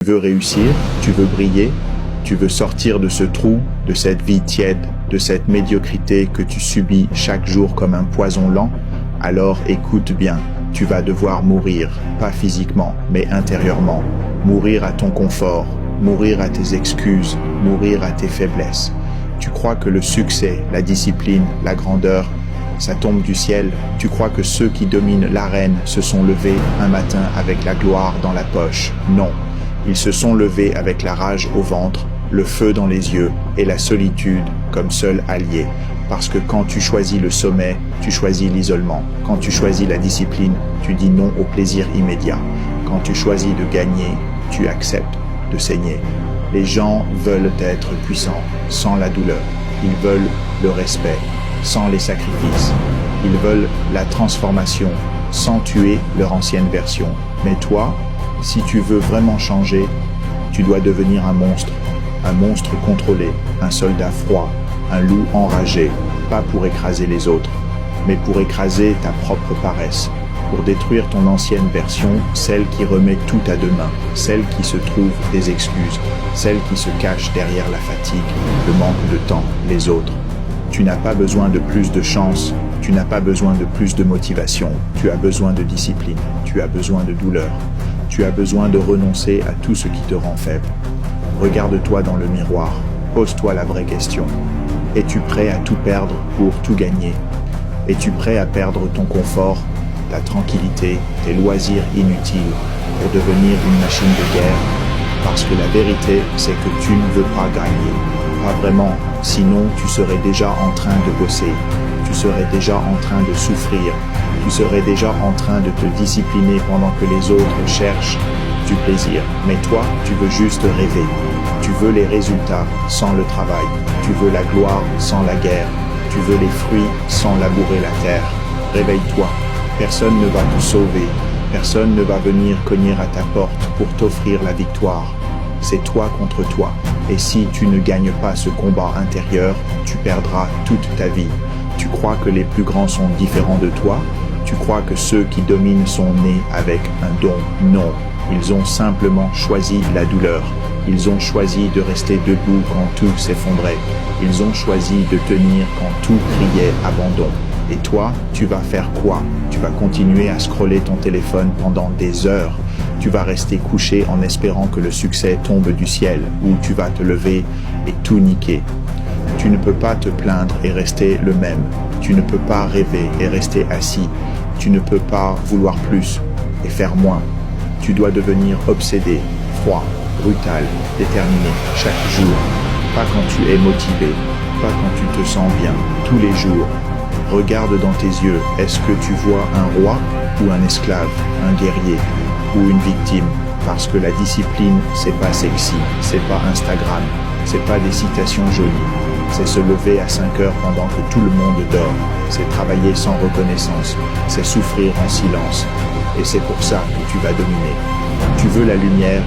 Tu veux réussir, tu veux briller, tu veux sortir de ce trou, de cette vie tiède, de cette médiocrité que tu subis chaque jour comme un poison lent, alors écoute bien, tu vas devoir mourir, pas physiquement, mais intérieurement, mourir à ton confort, mourir à tes excuses, mourir à tes faiblesses. Tu crois que le succès, la discipline, la grandeur, ça tombe du ciel. Tu crois que ceux qui dominent l'arène se sont levés un matin avec la gloire dans la poche. Non, ils se sont levés avec la rage au ventre, le feu dans les yeux et la solitude comme seul allié. Parce que quand tu choisis le sommet, tu choisis l'isolement. Quand tu choisis la discipline, tu dis non au plaisir immédiat. Quand tu choisis de gagner, tu acceptes de saigner. Les gens veulent être puissants sans la douleur. Ils veulent le respect sans les sacrifices. Ils veulent la transformation sans tuer leur ancienne version. Mais toi, si tu veux vraiment changer, tu dois devenir un monstre contrôlé, un soldat froid, un loup enragé, pas pour écraser les autres, mais pour écraser ta propre paresse, pour détruire ton ancienne version, celle qui remet tout à demain, celle qui se trouve des excuses, celle qui se cache derrière la fatigue, le manque de temps, les autres. Tu n'as pas besoin de plus de chance, tu n'as pas besoin de plus de motivation, tu as besoin de discipline, tu as besoin de douleur, tu as besoin de renoncer à tout ce qui te rend faible. Regarde-toi dans le miroir, pose-toi la vraie question. Es-tu prêt à tout perdre pour tout gagner? Es-tu prêt à perdre ton confort, ta tranquillité, tes loisirs inutiles pour devenir une machine de guerre? Parce que la vérité, c'est que tu ne veux pas gagner. Pas vraiment, sinon tu serais déjà en train de bosser, tu serais déjà en train de souffrir, tu serais déjà en train de te discipliner pendant que les autres cherchent du plaisir. Mais toi, tu veux juste rêver. Tu veux les résultats sans le travail. Tu veux la gloire sans la guerre. Tu veux les fruits sans labourer la terre. Réveille-toi. Personne ne va te sauver. Personne ne va venir cogner à ta porte pour t'offrir la victoire. C'est toi contre toi. Et si tu ne gagnes pas ce combat intérieur, tu perdras toute ta vie. Tu crois que les plus grands sont différents de toi? Tu crois que ceux qui dominent sont nés avec un don? Non. Ils ont simplement choisi la douleur. Ils ont choisi de rester debout quand tout s'effondrait. Ils ont choisi de tenir quand tout criait abandon. Et toi, tu vas faire quoi? Tu vas continuer à scroller ton téléphone pendant des heures. Tu vas rester couché en espérant que le succès tombe du ciel, ou tu vas te lever et tout niquer. Tu ne peux pas te plaindre et rester le même. Tu ne peux pas rêver et rester assis. Tu ne peux pas vouloir plus et faire moins. Tu dois devenir obsédé, froid, brutal, déterminé, chaque jour. Pas quand tu es motivé, pas quand tu te sens bien, tous les jours. Regarde dans tes yeux, est-ce que tu vois un roi ou un esclave, un guerrier ou une victime? Parce que la discipline, c'est pas sexy, c'est pas Instagram, c'est pas des citations jolies. C'est se lever à 5 heures pendant que tout le monde dort. C'est travailler sans reconnaissance, c'est souffrir en silence. Et c'est pour ça que tu vas dominer. Tu veux la lumière,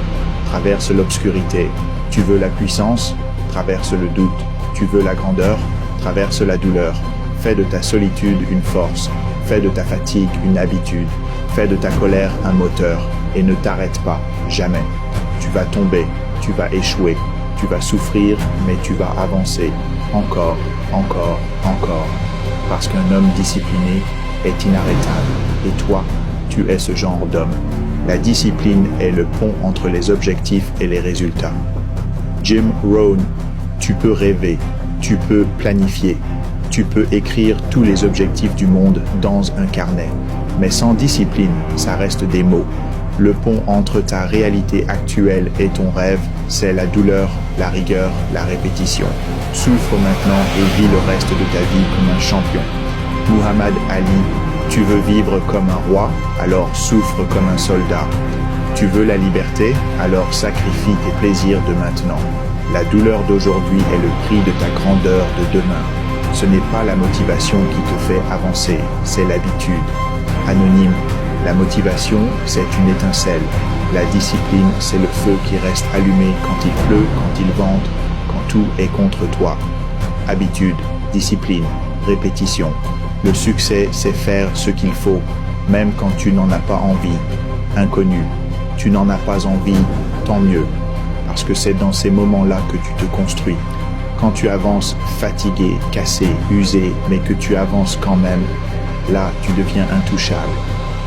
traverse l'obscurité. Tu veux la puissance, traverse le doute. Tu veux la grandeur, traverse la douleur. Fais de ta solitude une force. Fais de ta fatigue une habitude. Fais de ta colère un moteur. Et ne t'arrête pas, jamais. Tu vas tomber, tu vas échouer. Tu vas souffrir, mais tu vas avancer. Encore, encore, encore. Parce qu'un homme discipliné est inarrêtable. Et toi, tu es ce genre d'homme. La discipline est le pont entre les objectifs et les résultats. Jim Rohn, tu peux rêver, tu peux planifier, tu peux écrire tous les objectifs du monde dans un carnet. Mais sans discipline, ça reste des mots. Le pont entre ta réalité actuelle et ton rêve, c'est la douleur, la rigueur, la répétition. Souffre maintenant et vis le reste de ta vie comme un champion. Muhammad Ali, tu veux vivre comme un roi, alors souffre comme un soldat. Tu veux la liberté, alors sacrifie tes plaisirs de maintenant. La douleur d'aujourd'hui est le prix de ta grandeur de demain. Ce n'est pas la motivation qui te fait avancer, c'est l'habitude. Anonyme, la motivation, c'est une étincelle. La discipline, c'est le feu qui reste allumé quand il pleut, quand il vente, quand tout est contre toi. Habitude, discipline, répétition. Le succès, c'est faire ce qu'il faut, même quand tu n'en as pas envie. Inconnu, tu n'en as pas envie, tant mieux, parce que c'est dans ces moments-là que tu te construis. Quand tu avances fatigué, cassé, usé, mais que tu avances quand même, là, tu deviens intouchable.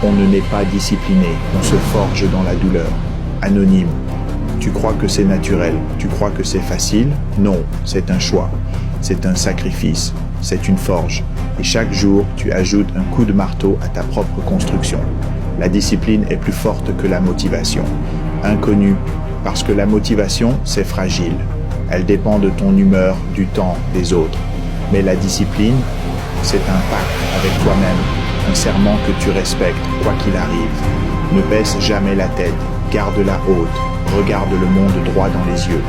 On ne n'est pas discipliné, on se forge dans la douleur. Anonyme. Tu crois que c'est naturel, tu crois que c'est facile? Non, c'est un choix, c'est un sacrifice, c'est une forge. Et chaque jour, tu ajoutes un coup de marteau à ta propre construction. La discipline est plus forte que la motivation. Inconnu, parce que la motivation, c'est fragile. Elle dépend de ton humeur, du temps, des autres. Mais la discipline, c'est un pacte avec toi-même, un serment que tu respectes, quoi qu'il arrive. Ne baisse jamais la tête, garde-la haute, regarde le monde droit dans les yeux.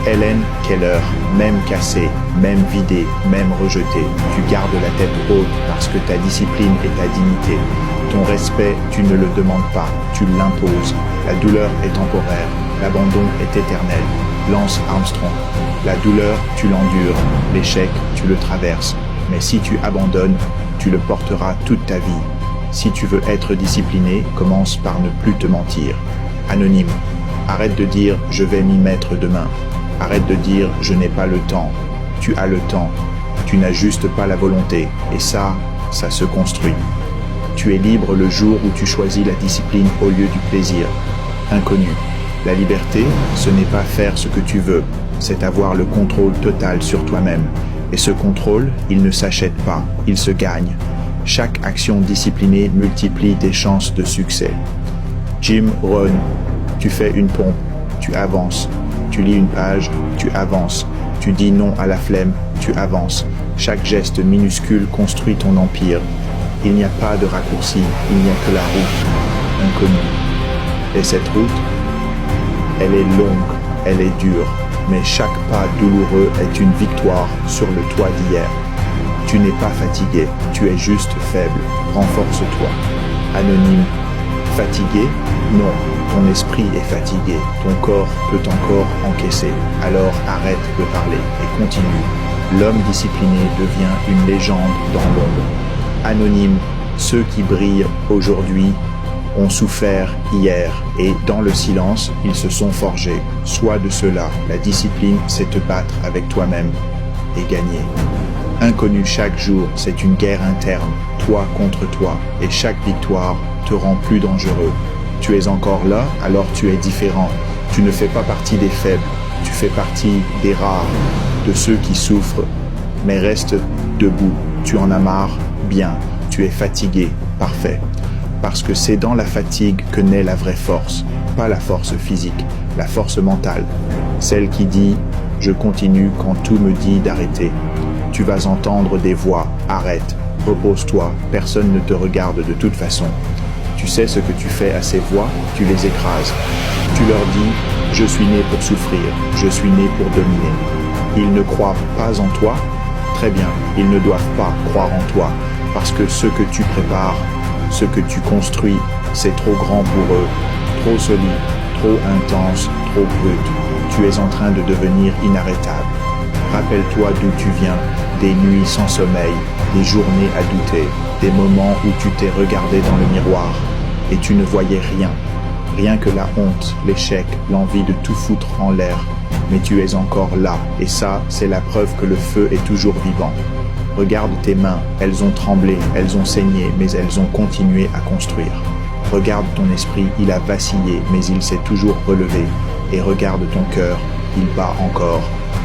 Helen Keller, même cassée, même vidée, même rejetée, tu gardes la tête haute parce que ta discipline est ta dignité. Ton respect, tu ne le demandes pas, tu l'imposes. La douleur est temporaire, l'abandon est éternel. Lance Armstrong. La douleur, tu l'endures, l'échec, tu le traverses. Mais si tu abandonnes, tu le porteras toute ta vie. Si tu veux être discipliné, commence par ne plus te mentir. Anonyme. Arrête de dire « je vais m'y mettre demain ». Arrête de dire « je n'ai pas le temps ». Tu as le temps. Tu n'as juste pas la volonté. Et ça se construit. Tu es libre le jour où tu choisis la discipline au lieu du plaisir. Inconnu. La liberté, ce n'est pas faire ce que tu veux, c'est avoir le contrôle total sur toi-même. Et ce contrôle, il ne s'achète pas, il se gagne. Chaque action disciplinée multiplie tes chances de succès. Jim Rohn, tu fais une pompe, tu avances. Tu lis une page, tu avances. Tu dis non à la flemme, tu avances. Chaque geste minuscule construit ton empire. Il n'y a pas de raccourci, il n'y a que la route inconnue. Et cette route, elle est longue, elle est dure, mais chaque pas douloureux est une victoire sur le toit d'hier. Tu n'es pas fatigué, tu es juste faible, renforce-toi. Anonyme. Fatigué? Non, ton esprit est fatigué, ton corps peut encore encaisser. Alors arrête de parler et continue. L'homme discipliné devient une légende dans l'ombre. Anonyme. Ceux qui brillent aujourd'hui ont souffert hier et dans le silence, ils se sont forgés. Sois de cela. La discipline, c'est te battre avec toi-même et gagner. Inconnu chaque jour, c'est une guerre interne, toi contre toi, et chaque victoire te rend plus dangereux. Tu es encore là, alors tu es différent. Tu ne fais pas partie des faibles, tu fais partie des rares, de ceux qui souffrent, mais reste debout. Tu en as marre? Bien. Tu es fatigué? Parfait. Parce que c'est dans la fatigue que naît la vraie force, pas la force physique, la force mentale, celle qui dit « je continue quand tout me dit d'arrêter ». Tu vas entendre des voix « arrête, repose-toi, personne ne te regarde de toute façon ». Tu sais ce que tu fais à ces voix, tu les écrases. Tu leur dis « je suis né pour souffrir, je suis né pour dominer ». Ils ne croient pas en toi? Très bien, ils ne doivent pas croire en toi, parce que ce que tu prépares, ce que tu construis, c'est trop grand pour eux, trop solide, trop intense, trop brut. Tu es en train de devenir inarrêtable. Rappelle-toi d'où tu viens, des nuits sans sommeil, des journées à douter, des moments où tu t'es regardé dans le miroir et tu ne voyais rien. Rien que la honte, l'échec, l'envie de tout foutre en l'air. Mais tu es encore là, et ça, c'est la preuve que le feu est toujours vivant. Regarde tes mains, elles ont tremblé, elles ont saigné, mais elles ont continué à construire. Regarde ton esprit, il a vacillé, mais il s'est toujours relevé. Et regarde ton cœur, il bat encore,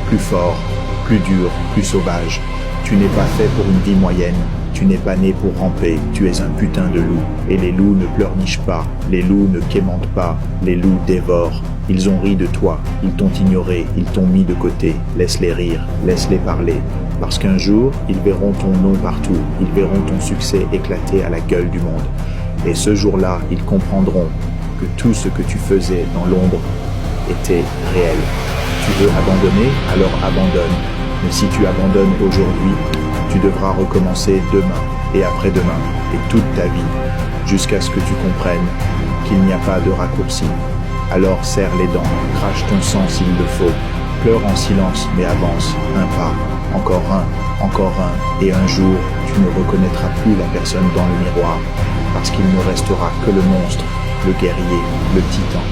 plus fort, plus dur, plus sauvage. Tu n'es pas fait pour une vie moyenne, tu n'es pas né pour ramper, tu es un putain de loup. Et les loups ne pleurnichent pas, les loups ne quémentent pas, les loups dévorent. Ils ont ri de toi, ils t'ont ignoré, ils t'ont mis de côté. Laisse-les rire, laisse-les parler. Parce qu'un jour, ils verront ton nom partout, ils verront ton succès éclater à la gueule du monde. Et ce jour-là, ils comprendront que tout ce que tu faisais dans l'ombre était réel. Tu veux abandonner, alors abandonne. Mais si tu abandonnes aujourd'hui, tu devras recommencer demain et après-demain et toute ta vie, jusqu'à ce que tu comprennes qu'il n'y a pas de raccourci. Alors serre les dents, crache ton sang s'il le faut, pleure en silence mais avance, un pas, encore un, et un jour, tu ne reconnaîtras plus la personne dans le miroir, parce qu'il ne restera que le monstre, le guerrier, le titan.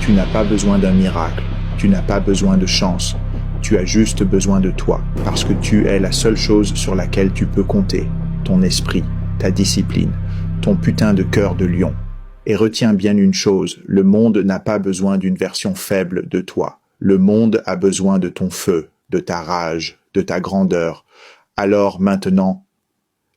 Tu n'as pas besoin d'un miracle, tu n'as pas besoin de chance, tu as juste besoin de toi, parce que tu es la seule chose sur laquelle tu peux compter, ton esprit, ta discipline, ton putain de cœur de lion. Et retiens bien une chose, le monde n'a pas besoin d'une version faible de toi. Le monde a besoin de ton feu, de ta rage, de ta grandeur. Alors maintenant,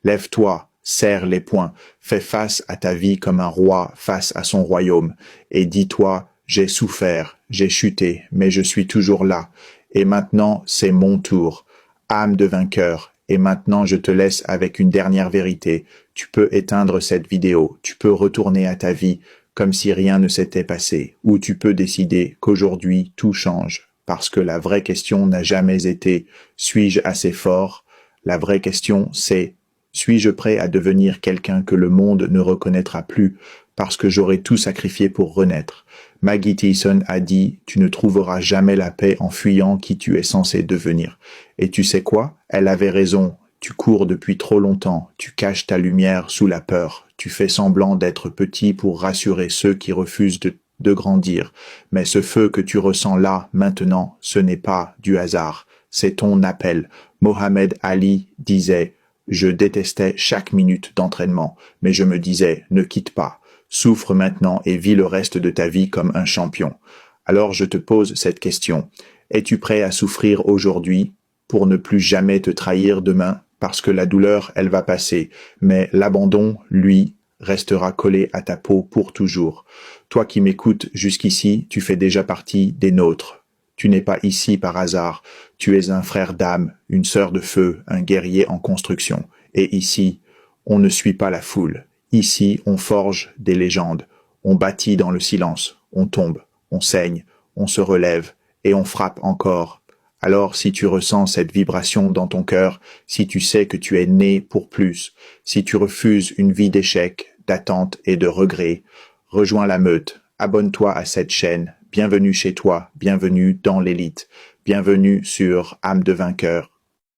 lève-toi, serre les poings, fais face à ta vie comme un roi face à son royaume, et dis-toi, j'ai souffert, j'ai chuté, mais je suis toujours là. Et maintenant, c'est mon tour. Âme de vainqueur. Et maintenant, je te laisse avec une dernière vérité. Tu peux éteindre cette vidéo. Tu peux retourner à ta vie comme si rien ne s'était passé. Ou tu peux décider qu'aujourd'hui, tout change. Parce que la vraie question n'a jamais été « suis-je assez fort ?» La vraie question, c'est « suis-je prêt à devenir quelqu'un que le monde ne reconnaîtra plus parce que j'aurai tout sacrifié pour renaître ?» Maggie Tyson a dit « Tu ne trouveras jamais la paix en fuyant qui tu es censé devenir. » Et tu sais quoi? Elle avait raison. Tu cours depuis trop longtemps. Tu caches ta lumière sous la peur. Tu fais semblant d'être petit pour rassurer ceux qui refusent de grandir. Mais ce feu que tu ressens là, maintenant, ce n'est pas du hasard. C'est ton appel. Mohamed Ali disait « Je détestais chaque minute d'entraînement, mais je me disais « Ne quitte pas. » Souffre maintenant et vis le reste de ta vie comme un champion. Alors je te pose cette question. Es-tu prêt à souffrir aujourd'hui pour ne plus jamais te trahir demain? Parce que la douleur, elle va passer. Mais l'abandon, lui, restera collé à ta peau pour toujours. Toi qui m'écoutes jusqu'ici, tu fais déjà partie des nôtres. Tu n'es pas ici par hasard. Tu es un frère d'âme, une sœur de feu, un guerrier en construction. Et ici, on ne suit pas la foule. Ici, on forge des légendes, on bâtit dans le silence, on tombe, on saigne, on se relève et on frappe encore. Alors si tu ressens cette vibration dans ton cœur, si tu sais que tu es né pour plus, si tu refuses une vie d'échecs, d'attente et de regrets, rejoins la meute, abonne-toi à cette chaîne, bienvenue chez toi, bienvenue dans l'élite, bienvenue sur Âme de vainqueur.